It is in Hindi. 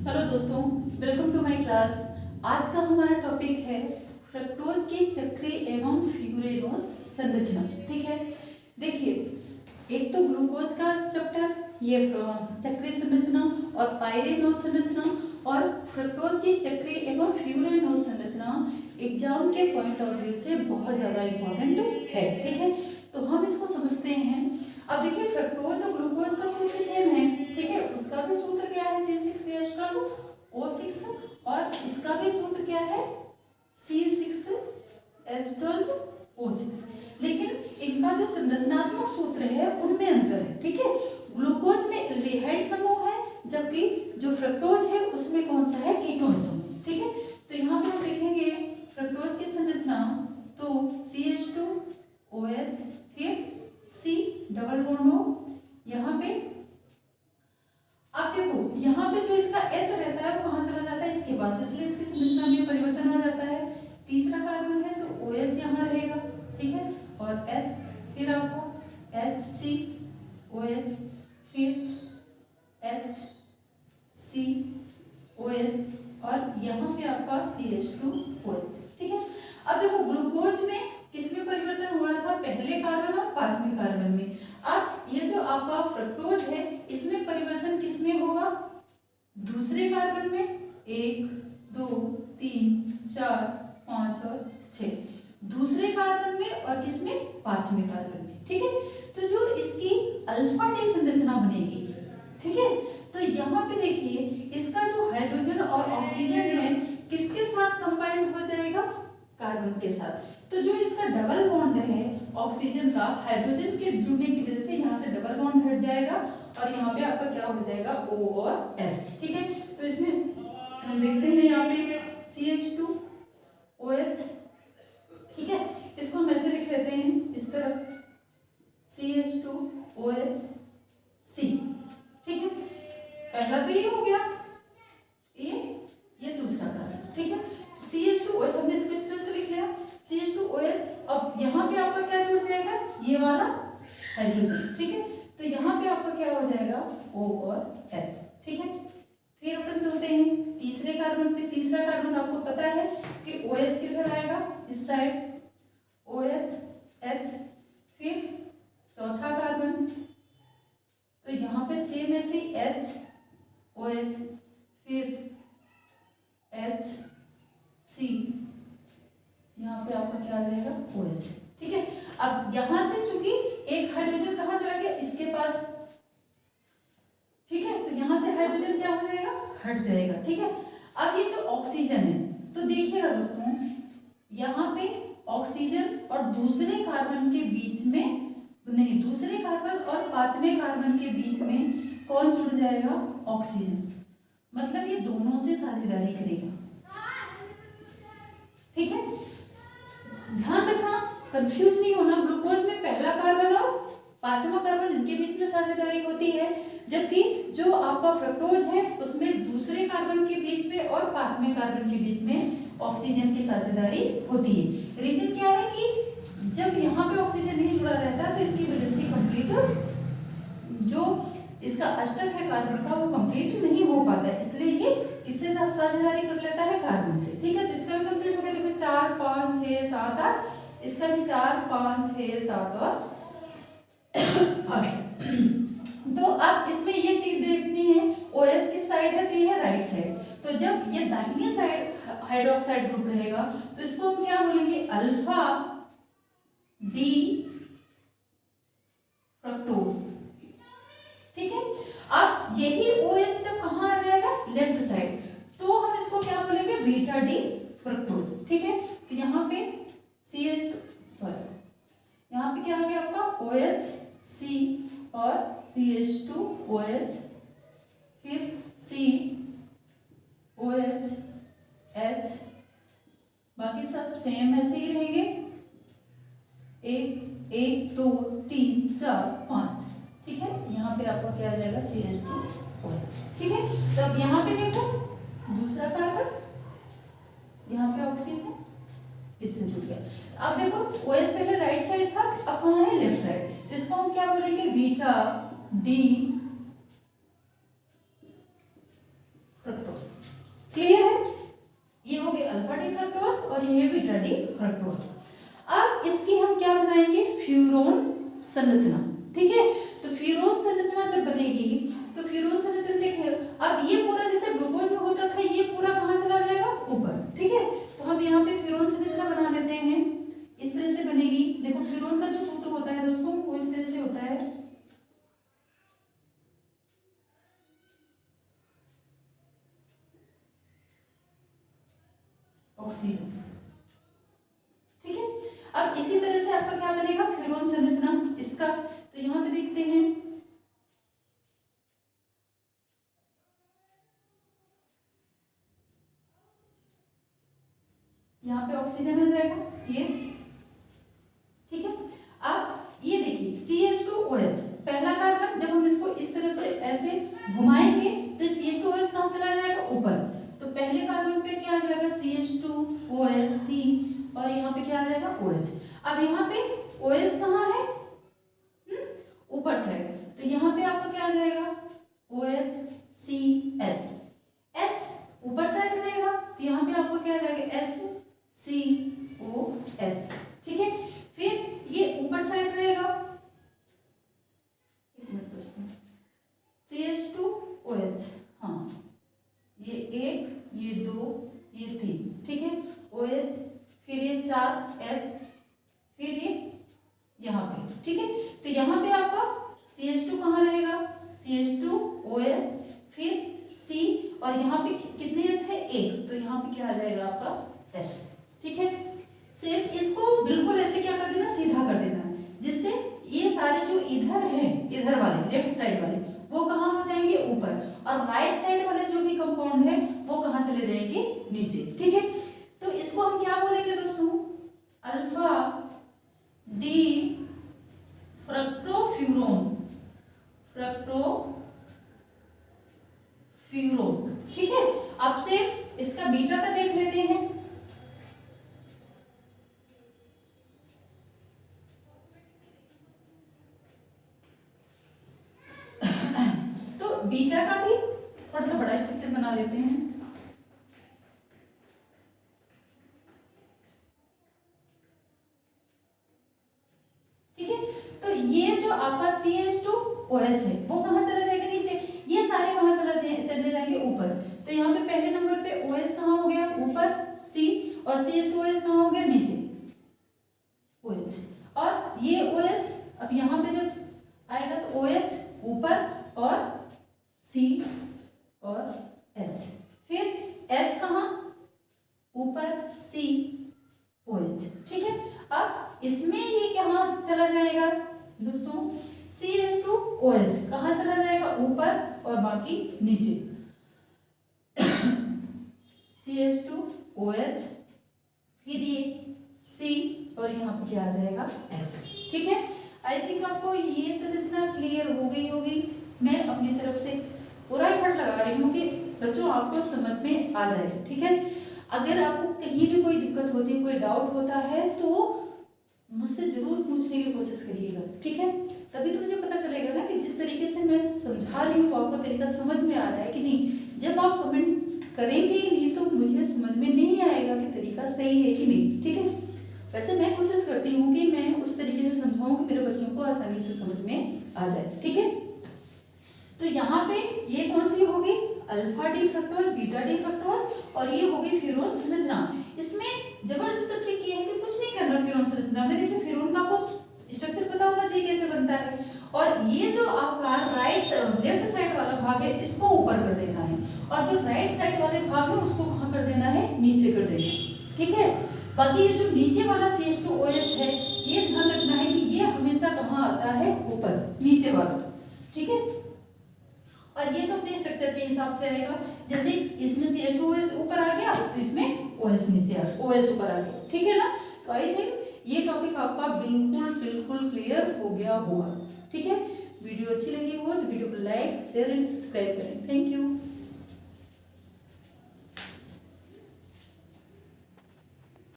हेलो दोस्तों, वेलकम टू माय क्लास। आज का हमारा टॉपिक है फ्रक्टोज की चक्रीय एवं फ्यूरेनोस संरचना। ठीक है, देखिए एक तो ग्लूकोज का चैप्टर, ये चक्रीय संरचना और पाइरेनोस संरचना, और फ्रक्टोज की चक्रीय एवं फ्यूरेनोस संरचना एग्जाम के पॉइंट ऑफ व्यू से बहुत ज़्यादा इम्पोर्टेंट है। ठीक है, तो हम इसको समझते हैं। अब देखिए फ्रक्टोज और ग्लूकोज का सूत्र सेम है। ठीक है, उसका भी सूत्र क्या है C6H12O6, और इसका भी सूत्र क्या है C6H12O6, लेकिन इनका जो संरचनात्मक सूत्र है उनमें अंतर है। ठीक है, ग्लूकोज में एल्डिहाइड समूह है, जबकि जो फ्रक्टोज है उसमें कौन सा है, कीटोन समूह। ठीक है, तो यहाँ पे हम देखेंगे फ्रक्टोज की संरचना, तो CH2OH, फिर C डबल बॉन्ड O यहाँ पे। अब देखो यहाँ पे जो इसका H रहता है वो कहाँ चला जाता है, इसके पास, इसलिए इसकी संरचना में परिवर्तन आ जाता है। तीसरा कार्बन है तो OH यहाँ रहेगा। ठीक है, और H, फिर आपको HCOH, फिर HCOH, और यहाँ पे आपका CH2OH। ठीक है, अब देखो ग्लूकोज में किसमें परिवर्तन हो रहा था, पहले कार्बन और पांचवें कार्बन में। अब ये जो आपका फ्रक्टोज है इसमें परिवर्तन किसमें होगा, दूसरे कार्बन में, 1 2 3 4 5 और 6, दूसरे कार्बन में, और किसमें, पांचवें कार्बन में। ठीक है, तो जो इसकी अल्फा डी संरचना बनेगी। ठीक है, तो यहाँ पे देखिए इसका जो हाइड्रोजन और ऑक्सीजन है किसके साथ कंबाइंड हो जाएगा, कार्बन के साथ। तो जो इसका डबल बॉन्ड है ऑक्सीजन का, हाइड्रोजन के जुड़ने की वजह से यहाँ से डबल बॉन्ड हट जाएगा, और यहाँ पे आपका क्या हो जाएगा, O और H। ठीक है, तो इसमें हम देखते हैं यहाँ पे CH2OH। ठीक है, इसको हम ऐसे लिख लेते हैं इस तरह, CH2OH C। ठीक है, पहला तो ये हो गया, ये दूसरा कार्बन। ठीक है, तो CH2OH हमने इसको इस तरह से लिख लिया, CH2OH। अब यहाँ पे आपका क्या जुड़ जाएगा, ये वाला हाइड्रोजन। ठीक है, तो यहाँ पे आपका क्या हो जाएगा, O और H। ठीक है, फिर अपन चलते हैं तीसरे कार्बन पे। तीसरा कार्बन आपको पता है कि OH किधर आएगा, इस साइड, OH H, फिर चौथा कार्बन, तो यहाँ पे सेम ऐसे H OH, फिर H C, यहाँ पे आपका क्या आ जाएगा, OH। ठीक है, अब यहाँ से चूंकि एक हाइड्रोजन कहाँ चला गया, इसके पास। ठीक है, तो यहाँ से हाइड्रोजन क्या हो जाएगा, हट जाएगा। ठीक है, अब ये जो ऑक्सीजन है, तो देखिएगा दोस्तों यहाँ पे ऑक्सीजन और दूसरे कार्बन के बीच में, नहीं, दूसरे कार्बन और पांचवें कार्बन के बीच में कौन जुड़ जाएगा, ऑक्सीजन। मतलब ये दोनों से साझेदारी करेगा। ठीक है, ध्यान रखना, कंफ्यूज नहीं होना। ग्लूकोज में पहला कार्बन और पांचवा कार्बन इनके बीच में साझेदारी होती है, जबकि जो आपका फ्रक्टोज है उसमें दूसरे कार्बन के बीच में और पांचवें कार्बन के बीच में ऑक्सीजन की साझेदारी होती है। रीजन क्या है कि जब यहाँ पे ऑक्सीजन नहीं जुड़ा रहता तो इसकी वैलेंसी कंप्लीट, जो इसका अष्टक है कार्बन का, वो कंप्लीट नहीं हो पाता है, इसलिए ये किससे साझेदारी कर लेता है, कार्बन से। ठीक है, तो इसका भी कंप्लीट हो गया। देखो 4 5 6 7 8, इसका भी 4 5 6 7 और 8। तो अब इसमें ये चीज देखनी है, OH किस साइड है, तो ये है राइट साइड। तो जब ये दाहिनी साइड हाइड्रोक्साइड ग्रुप रहेगा तो इसको हम क्या बोलेंगे, अल्फा डी फ्रक्टोज। ठीक है, अब यही OH जब कहाँ आ जाएगा, लेफ्ट साइड, तो हम इसको क्या बोलेंगे, बीटा डी फ्रक्टोज। ठीक है, तो यहाँ पे यहाँ पे क्या आ गया आपका, OH C और CH2OH, फिर C OH H, बाकी सब सेम ऐसे ही रहेंगे, 1 1 2 3 4 5। ठीक है, यहाँ पे आपका क्या आ जाएगा, CH2OH। ठीक है, तो अब यहाँ पे देखो दूसरा कार्बन, यहाँ पे ऑक्सीजन इससे जुड़ गया। अब देखो OH पहले राइट साइड था, अब कहाँ है, लेफ्ट साइड, तो इसको हम क्या बोलेंगे, बीटा डी फ्रक्टोज। ऑक्सीजन। ठीक है, अब इसी तरह से आपका क्या बनेगा फ्यूरोन संरचना इसका। तो यहाँ पे देखते हैं, यहाँ पे ऑक्सीजन आ जाएगा ये। ठीक है, अब ये देखिए CH2OH पहला कार्बन, जब हम इसको इस तरफ से ऐसे घुमाएंगे तो CH2OH कहाँ चला जाएगा ऊपर। तो पहले कार्बन पे क्या आ जाएगा CH2OH C, और यहाँ पे क्या आ जाएगा OH। अब यहाँ पे OH कहाँ है ऊपर साइड, तो यहाँ पे आपका क्या आ जाएगा OH CH, H ऊपर साइड रहेगा तो यहाँ पे आपको क्या आ जाएगा HCOH। ठीक है, फिर ये ऊपर साइड रहेगा, एक मिनट दोस्तों, CH2OH, हाँ ये एक, ये दो, ये तीन। ठीक है, OH, फिर ये 4 H, फिर ये यहाँ पे। ठीक है, तो यहाँ पे आपका CH2 कहाँ रहेगा CH2OH, फिर C, और यहाँ पे कितने H है एक, तो यहाँ पे क्या आ जाएगा आपका H। ठीक है, सिर्फ इसको बिल्कुल ऐसे क्या कर देना सीधा कर देना है, जिससे ये सारे जो इधर हैं, इधर वाले लेफ्ट साइड वाले वो कहाँ हो जाएंगे ऊपर, और राइट साइड वाले जो भी कंपाउंड है वो कहाँ चले जाएंगे नीचे। ठीक है, तो इसको हम क्या बोलेंगे दोस्तों अल्फा डी फ्रक्टोफ्यूरोन, फ्रक्टोफ्यूरोन। ठीक है, अब से इसका बीटा का देख लेते हैं। तो बीटा का भी थोड़ा सा बड़ा स्ट्रक्चर बना लेते हैं। ठीक है, तो ये जो आपका CH2OH है वो कहाँ चला जाएगा नीचे, ये सारे कहाँ चले जाएंगे ऊपर। तो यहाँ पे पहले नंबर पे OH कहाँ हो गया ऊपर C, और CH2OH कहाँ हो गया नीचे OH, और ये OH अब यहाँ पे जब आएगा तो OH ऊपर और C और H, फिर H कहाँ ऊपर COH। ठीक है, अब इसमें ये कहाँ चला जाएगा दोस्तों CH2OH कहाँ चला जाएगा ऊपर और बाकी नीचे CH2OH, फिर ये C, और यहाँ पे क्या आ जाएगा H। ठीक है, आई थिंक आपको ये संरचना क्लियर हो गई होगी। मैं अपनी तरफ से पूरा एफर्ट लगा रही हूँ कि बच्चों आपको समझ में आ जाए। ठीक है, अगर आपको कहीं भी कोई दिक्कत होती है, कोई डाउट होता है तो मुझसे जरूर पूछने की कोशिश करिएगा। ठीक है, तभी तो मुझे पता चलेगा ना कि जिस तरीके से मैं समझा रही हूँ आपको तरीका समझ में आ रहा है कि नहीं। जब आप कमेंट करेंगे ही नहीं तो मुझे समझ में नहीं आएगा कि तरीका सही है कि नहीं। ठीक है, वैसे मैं कोशिश करती हूँ कि मैं उस तरीके से समझाऊँ कि मेरे बच्चों को आसानी से समझ में आ जाए। ठीक है, तो यहाँ पे ये कौन सी होगी alpha D fructose, beta D fructose, और ये होगी फ्यूरोन संरचना। इसमें जबरदस्त ट्रिक ये है कि कुछ नहीं करना फ्यूरोन संरचना में। देखिए फ्यूरोन का आपको स्ट्रक्चर पता होना चाहिए कैसे बनता है, और ये जो आपका लेफ्ट साइड वाला भाग है इसको ऊपर कर देना है, और जो राइट साइड वाले भाग है उसको कहाँ कर देना है नीचे कर देना है। ठीक है, बाकी ये जो नीचे वाला CH2OH है ये ध्यान रखना है कि ये हमेशा कहाँ आता है ऊपर नीचे वाला। ठीक है, और ये तो अपने स्ट्रक्चर के हिसाब से आएगा, जैसे इसमें CH2OH ऊपर आ गया तो इसमें OH नीचे आ गया, OH ऊपर आ गया। ठीक है ना, तो आई थिंक ये टॉपिक आपका बिल्कुल क्लियर हो गया होगा। ठीक है, वीडियो अच्छी लगी हो तो वीडियो को लाइक शेयर एंड सब्सक्राइब करें। Thank you.